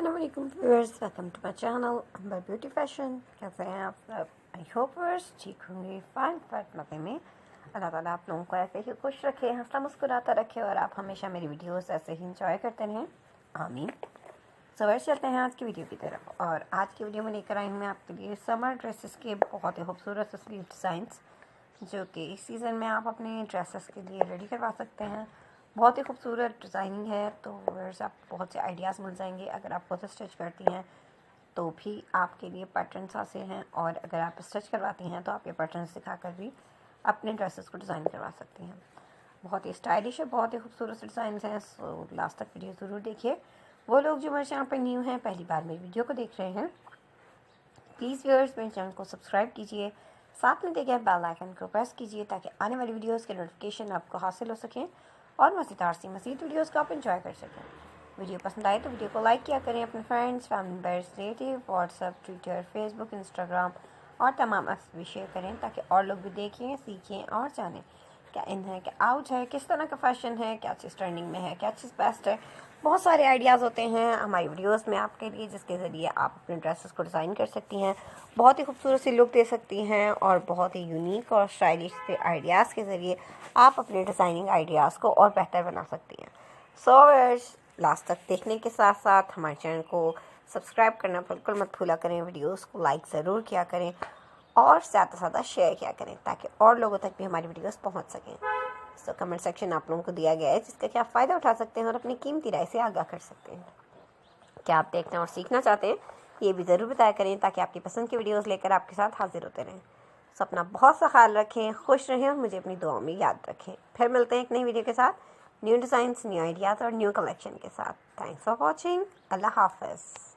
अस्सलाम वालेकुम viewers, welcome to my channel by beauty fashion. कैसे हैं आप सब? आई होप व्यूअर्स ठीक होंगे, फाइन फाइट मज़े में। अल्लाह ताला आप लोगों को ऐसे ही खुश रखे, हंसता मुस्कुराता रखे और आप हमेशा मेरी वीडियोस ऐसे ही इंजॉय करते रहें, आमीन। सो व्यूअर्स चलते हैं आज की वीडियो की तरफ। और आज की वीडियो में लेकर आई हूँ मैं आपके लिए समर ड्रेसेस के बहुत ही खूबसूरत से स्लीव डिज़ाइंस, जो कि इस सीज़न में आप अपने ड्रेसेस के लिए रेडी करवा सकते हैं। बहुत ही खूबसूरत डिज़ाइनिंग है, तो व्यूअर्स आप बहुत से आइडियाज़ मिल जाएंगे। अगर आप खुद स्टिच करती हैं तो भी आपके लिए पैटर्न्स हासिल हैं, और अगर आप स्टिच करवाती हैं तो आप ये पैटर्न्स दिखाकर भी अपने ड्रेसेस को डिज़ाइन करवा सकती हैं। बहुत ही स्टाइलिश है, बहुत ही खूबसूरत से डिज़ाइन हैं। सो लास्ट तक वीडियो ज़रूर देखिए। वो लोग जो मेरे चैनल पर न्यू हैं, पहली बार मेरी वीडियो को देख रहे हैं, प्लीज़ व्यूअर्स मेरे चैनल को सब्सक्राइब कीजिए, साथ में देखिए बेल आइकन को प्रेस कीजिए ताकि आने वाली वीडियोस के नोटिफिकेशन आपको हासिल हो सकें और मज़ीद वीडियोस को आप एंजॉय कर सकें। वीडियो पसंद आए तो वीडियो को लाइक किया करें, अपने friends, family members, relative, WhatsApp, Twitter, Facebook, Instagram और तमाम ऐप्स भी शेयर करें ताकि और लोग भी देखें, सीखें और जानें क्या इन है, क्या आउट है, किस तरह का फैशन है, क्या चीज़ ट्रेंडिंग में है, क्या चीज़ बेस्ट है। बहुत सारे आइडियाज़ होते हैं हमारी वीडियोस में आपके लिए, जिसके ज़रिए आप अपने ड्रेसेस को डिज़ाइन कर सकती हैं, बहुत ही खूबसूरत सी लुक दे सकती हैं और बहुत ही यूनिक और स्टाइलिश से आइडियाज़ के ज़रिए आप अपने डिज़ाइनिंग आइडियाज़ को और बेहतर बना सकती हैं। सो लास्ट तक देखने के साथ साथ हमारे चैनल को सब्सक्राइब करना बिल्कुल मत भूला करें, वीडियोज़ को लाइक ज़रूर किया करें और ज़्यादा से ज़्यादा शेयर किया करें ताकि और लोगों तक भी हमारी वीडियोस पहुंच सकें। तो कमेंट सेक्शन आप लोगों को दिया गया है, जिसका कि आप फ़ायदा उठा सकते हैं और अपनी कीमती राय से आगाह कर सकते हैं। क्या आप देखना और सीखना चाहते हैं, ये भी ज़रूर बताया करें ताकि आपकी पसंद की वीडियोस लेकर आपके साथ हाजिर होते रहें। तो अपना बहुत सा ख्याल रखें, खुश रहें और मुझे अपनी दुआओं में याद रखें। फिर मिलते हैं एक नई वीडियो के साथ, न्यू डिज़ाइंस, न्यू आइडियाज़ और न्यू कलेक्शन के साथ। Thanks for watching. अल्लाह हाफ़िज़।